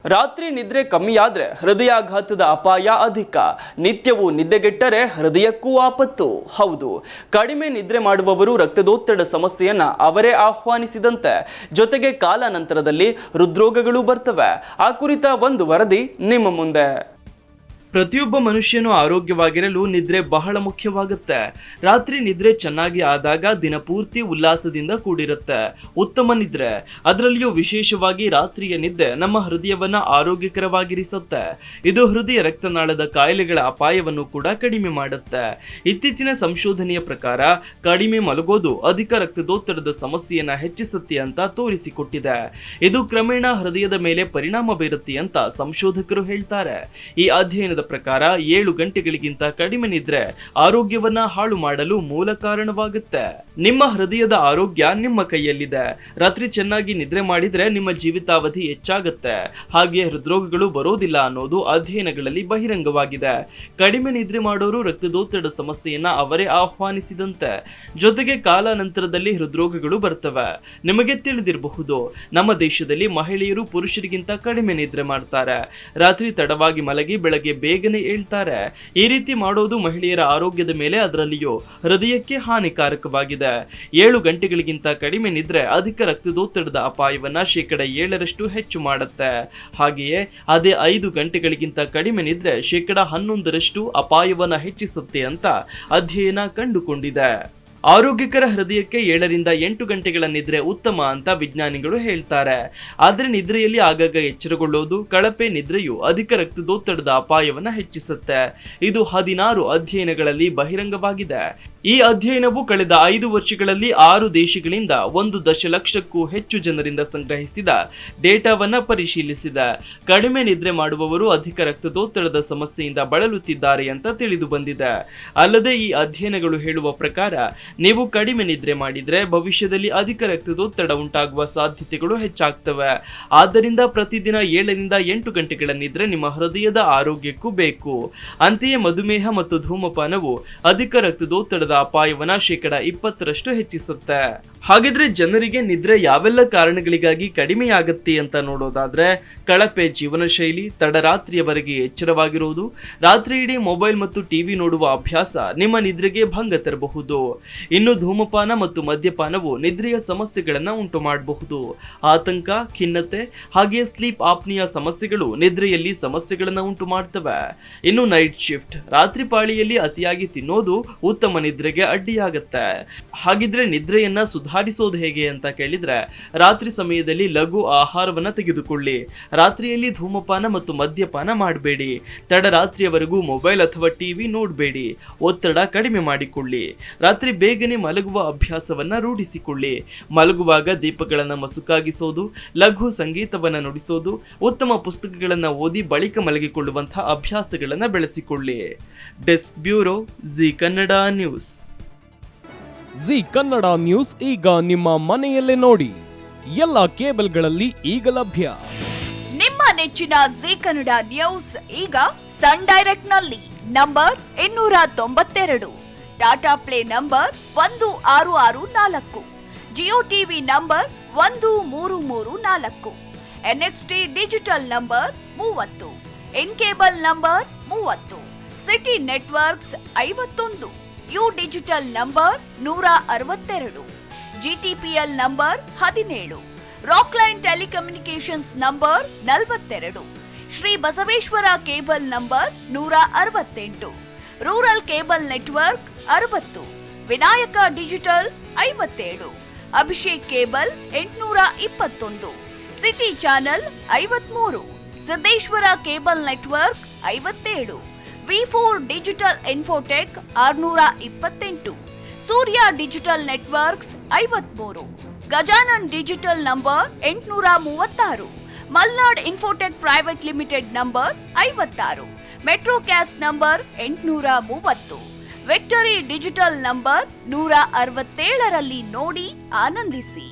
ರಾತ್ರಿ ನಿದ್ರೆ ಕಮ್ಮಿಯಾದ್ರೆ ಹೃದಯಾಘಾತದ ಅಪಾಯ ಅಧಿಕ. ನಿತ್ಯವೂ ನಿದ್ದೆಗೆಟ್ಟರೆ ಹೃದಯಕ್ಕೂ ಆಪತ್ತು. ಹೌದು, ಕಡಿಮೆ ನಿದ್ರೆ ಮಾಡುವವರು ರಕ್ತದೊತ್ತಡ ಸಮಸ್ಯೆಯನ್ನ ಅವರೇ ಆಹ್ವಾನಿಸಿದಂತೆ. ಜೊತೆಗೆ ಕಾಲಾನಂತರದಲ್ಲಿ ಹೃದ್ರೋಗಗಳು ಬರ್ತವೆ. ಆ ಕುರಿತ ಒಂದು ವರದಿ ನಿಮ್ಮ ಮುಂದೆ. ಪ್ರತಿಯೊಬ್ಬ ಮನುಷ್ಯನು ಆರೋಗ್ಯವಾಗಿರಲು ನಿದ್ರೆ ಬಹಳ ಮುಖ್ಯವಾಗುತ್ತೆ. ರಾತ್ರಿ ನಿದ್ರೆ ಚೆನ್ನಾಗಿ ಆದಾಗ ದಿನಪೂರ್ತಿ ಉಲ್ಲಾಸದಿಂದ ಕೂಡಿರುತ್ತೆ. ಉತ್ತಮ ನಿದ್ರೆ, ಅದರಲ್ಲಿಯೂ ವಿಶೇಷವಾಗಿ ರಾತ್ರಿಯ ನಿದ್ದೆ ನಮ್ಮ ಹೃದಯವನ್ನ ಆರೋಗ್ಯಕರವಾಗಿರಿಸುತ್ತೆ. ಇದು ಹೃದಯ ರಕ್ತನಾಳದ ಕಾಯಿಲೆಗಳ ಅಪಾಯವನ್ನು ಕೂಡ ಕಡಿಮೆ ಮಾಡುತ್ತೆ. ಇತ್ತೀಚಿನ ಸಂಶೋಧನೆಯ ಪ್ರಕಾರ ಕಡಿಮೆ ಮಲಗೋದು ಅಧಿಕ ರಕ್ತದೊತ್ತಡದ ಸಮಸ್ಯೆಯನ್ನ ಹೆಚ್ಚಿಸುತ್ತೆ ಅಂತ ತೋರಿಸಿಕೊಟ್ಟಿದೆ. ಇದು ಕ್ರಮೇಣ ಹೃದಯದ ಮೇಲೆ ಪರಿಣಾಮ ಬೀರುತ್ತೆ ಅಂತ ಸಂಶೋಧಕರು ಹೇಳ್ತಾರೆ. ಈ ಅಧ್ಯಯನದ ಪ್ರಕಾರ 7 ಗಂಟೆಗಳಿಗಿಂತ ಕಡಿಮೆ ನಿದ್ರೆ ಆರೋಗ್ಯವನ್ನ ಹಾಳು ಮಾಡಲು ಮೂಲ ಕಾರಣವಾಗುತ್ತೆ. ನಿಮ್ಮ ಹೃದಯದ ಆರೋಗ್ಯ ನಿಮ್ಮ ಕೈಯಲ್ಲಿದೆ. ರಾತ್ರಿ ಚೆನ್ನಾಗಿ ನಿದ್ರೆ ಮಾಡಿದ್ರೆ ನಿಮ್ಮ ಜೀವಿತಾವಧಿ ಹೆಚ್ಚಾಗುತ್ತೆ. ಹಾಗೆ ಹೃದ್ರೋಗಗಳು ಬರೋದಿಲ್ಲ ಅನ್ನೋದು ಅಧ್ಯಯನಗಳಲ್ಲಿ ಬಹಿರಂಗವಾಗಿದೆ. ಕಡಿಮೆ ನಿದ್ರೆ ಮಾಡೋರು ರಕ್ತದೊತ್ತಡ ಸಮಸ್ಯೆಯನ್ನ ಅವರೇ ಆಹ್ವಾನಿಸಿದಂತೆ. ಜೊತೆಗೆ ಕಾಲಾನಂತರದಲ್ಲಿ ಹೃದ್ರೋಗಗಳು ಬರ್ತವೆ. ನಿಮಗೆ ತಿಳಿದಿರಬಹುದು, ನಮ್ಮ ದೇಶದಲ್ಲಿ ಮಹಿಳೆಯರು ಪುರುಷರಿಗಿಂತ ಕಡಿಮೆ ನಿದ್ರೆ ಮಾಡ್ತಾರೆ. ರಾತ್ರಿ ತಡವಾಗಿ ಮಲಗಿ ಬೆಳಗ್ಗೆ ಬೇಗನೆ ಏಳ್ತಾರೆ. ಈ ರೀತಿ ಮಾಡೋದು ಮಹಿಳೆಯರ ಆರೋಗ್ಯದ ಮೇಲೆ, ಅದರಲ್ಲಿಯೂ ಹೃದಯಕ್ಕೆ ಹಾನಿಕಾರಕವಾಗಿದೆ. 7 ಗಂಟೆಗಳಿಗಿಂತ ಕಡಿಮೆ ನಿದ್ರೆ ಅಧಿಕ ರಕ್ತದೊತ್ತಡದ ಅಪಾಯವನ್ನ 7% ಹೆಚ್ಚು ಮಾಡುತ್ತೆ. ಹಾಗೆಯೇ ಅದೇ 5 ಗಂಟೆಗಳಿಗಿಂತ ಕಡಿಮೆ ನಿದ್ರೆ 11% ಅಪಾಯವನ್ನ ಹೆಚ್ಚಿಸುತ್ತೆ ಅಂತ ಅಧ್ಯಯನ ಕಂಡುಕೊಂಡಿದೆ. ಆರೋಗ್ಯಕರ ಹೃದಯಕ್ಕೆ 7 ರಿಂದ 8 ಗಂಟೆಗಳ ನಿದ್ರೆ ಉತ್ತಮ ಅಂತ ವಿಜ್ಞಾನಿಗಳು ಹೇಳ್ತಾರೆ. ಆದ್ರೆ ನಿದ್ರೆಯಲ್ಲಿ ಆಗಾಗ ಎಚ್ಚರಗೊಳ್ಳೋದು, ಕಳಪೆ ನಿದ್ರೆಯು ಅಧಿಕ ರಕ್ತದೊತ್ತಡದ ಅಪಾಯವನ್ನ ಹೆಚ್ಚಿಸುತ್ತೆ. ಇದು 16 ಅಧ್ಯಯನಗಳಲ್ಲಿ ಬಹಿರಂಗವಾಗಿದೆ. ಈ ಅಧ್ಯಯನವು ಕಳೆದ 5 ವರ್ಷಗಳಲ್ಲಿ 6 ದೇಶಗಳಿಂದ 1 ದಶಲಕ್ಷಕ್ಕೂ ಹೆಚ್ಚು ಜನರಿಂದ ಸಂಗ್ರಹಿಸಿದ ಡೇಟಾವನ್ನ ಪರಿಶೀಲಿಸಿದೆ. ಕಡಿಮೆ ನಿದ್ರೆ ಮಾಡುವವರು ಅಧಿಕ ರಕ್ತದೊತ್ತಡದ ಸಮಸ್ಯೆಯಿಂದ ಬಳಲುತ್ತಿದ್ದಾರೆ ಅಂತ ತಿಳಿದು ಬಂದಿದೆ. ಅಲ್ಲದೆ ಈ ಅಧ್ಯಯನಗಳು ಹೇಳುವ ಪ್ರಕಾರ ನೀವು ಕಡಿಮೆ ನಿದ್ರೆ ಮಾಡಿದ್ರೆ ಭವಿಷ್ಯದಲ್ಲಿ ಅಧಿಕ ರಕ್ತದೊತ್ತಡ ಉಂಟಾಗುವ ಸಾಧ್ಯತೆಗಳು ಹೆಚ್ಚಾಗ್ತವೆ. ಆದ್ದರಿಂದ ಪ್ರತಿದಿನ 7 ರಿಂದ 8 ಗಂಟೆಗಳ ನಿದ್ರೆ ನಿಮ್ಮ ಹೃದಯದ ಆರೋಗ್ಯಕ್ಕೂ ಬೇಕು. ಅಂತೆಯೇ ಮಧುಮೇಹ ಮತ್ತು ಧೂಮಪಾನವು ಅಧಿಕ ರಕ್ತದೊತ್ತಡದ ಅಪಾಯವನ್ನ 20% ಹೆಚ್ಚಿಸುತ್ತೆ. ಹಾಗಿದ್ರೆ ಜನರಿಗೆ ನಿದ್ರೆ ಯಾವೆಲ್ಲ ಕಾರಣಗಳಿಗಾಗಿ ಕಡಿಮೆಯಾಗತ್ತೆ ಅಂತ ನೋಡೋದಾದ್ರೆ, ಕಳಪೆ ಜೀವನ ಶೈಲಿ, ತಡರಾತ್ರಿಯವರೆಗೆ ಎಚ್ಚರವಾಗಿರುವುದು, ರಾತ್ರಿ ಇಡೀ ಮೊಬೈಲ್ ಮತ್ತು ಟಿವಿ ನೋಡುವ ಅಭ್ಯಾಸ ನಿಮ್ಮ ನಿದ್ರೆಗೆ ಭಂಗ ತರಬಹುದು. ಇನ್ನು ಧೂಮಪಾನ ಮತ್ತು ಮದ್ಯಪಾನವು ನಿದ್ರೆಯ ಸಮಸ್ಯೆಗಳನ್ನ ಉಂಟು ಮಾಡಬಹುದು. ಆತಂಕ, ಖಿನ್ನತೆ ಹಾಗೆಯೇ ಸ್ಲೀಪ್ ಆಪ್ನಿಯ ಸಮಸ್ಯೆಗಳು ನಿದ್ರೆಯಲ್ಲಿ ಸಮಸ್ಯೆಗಳನ್ನ ಉಂಟು ಮಾಡ್ತವೆ. ಇನ್ನು ನೈಟ್ ಶಿಫ್ಟ್, ರಾತ್ರಿ ಪಾಳಿಯಲ್ಲಿ ಅತಿಯಾಗಿ ತಿನ್ನೋದು ಉತ್ತಮ ನಿದ್ರೆಗೆ ಅಡ್ಡಿಯಾಗತ್ತೆ. ಹಾಗಿದ್ರೆ ನಿದ್ರೆಯನ್ನ ಸುಧಾರಿಸೋದು ಹೇಗೆ ಅಂತ ಕೇಳಿದ್ರೆ, ರಾತ್ರಿ ಸಮಯದಲ್ಲಿ ಲಘು ಆಹಾರವನ್ನ ತೆಗೆದುಕೊಳ್ಳಿ. ರಾತ್ರಿಯಲ್ಲಿ ಧೂಮಪಾನ ಮತ್ತು ಮದ್ಯಪಾನ ಮಾಡಬೇಡಿ. ತಡರಾತ್ರಿಯವರೆಗೂ ಮೊಬೈಲ್ ಅಥವಾ ಟಿವಿ ನೋಡಬೇಡಿ. ಒತ್ತಡ ಕಡಿಮೆ ಮಾಡಿಕೊಳ್ಳಿ. ರಾತ್ರಿ ಬೇಗನೆ ಮಲಗುವ ಅಭ್ಯಾಸವನ್ನ ರೂಢಿಸಿಕೊಳ್ಳಿ. ಮಲಗುವಾಗ ದೀಪಗಳನ್ನ ಮಸುಕಾಗಿಸೋದು, ಲಘು ಸಂಗೀತವನ್ನ ನುಡಿಸೋದು, ಉತ್ತಮ ಪುಸ್ತಕಗಳನ್ನ ಓದಿ ಬಳಿಕ ಮಲಗಿಕೊಳ್ಳುವಂತಹ ಅಭ್ಯಾಸಗಳನ್ನ ಬೆಳೆಸಿಕೊಳ್ಳಿ. Desk bureau, Zee Kannada news. Zee Kannada news ಈಗ ನಿಮ್ಮ ಮನೆಯಲ್ಲೇ ನೋಡಿ. ಎಲ್ಲ ಕೇಬಲ್ಗಳಲ್ಲಿ ಈಗ ಲಭ್ಯ. ನಿಮ್ಮ ನೆಚ್ಚಿನ ಜಿ ಕನ್ನಡ ನ್ಯೂಸ್ ಈಗ ಸನ್ ಡೈರೆಕ್ಟ್ ನಲ್ಲಿ number 292, Tata play number 1664, Jio TV number 1334, NXT digital number 30, in cable number 30, city networks 51, U digital number 162, GTPL number 17, Rockline telecommunications number 42, Shri Basaveshwara cable number 168, rural cable network 60, Vinayaka digital 57, Abhishek cable 821, city channel 53, Siddeshwara cable network 57, V4 digital Infotech 628, Surya digital networks 53, Gajanan digital number 836, Malnad Infotech private limited number 56, Metrocast number 830, Victory digital number 167ರಲ್ಲಿ ನೋಡಿ ಆನಂದಿಸಿ.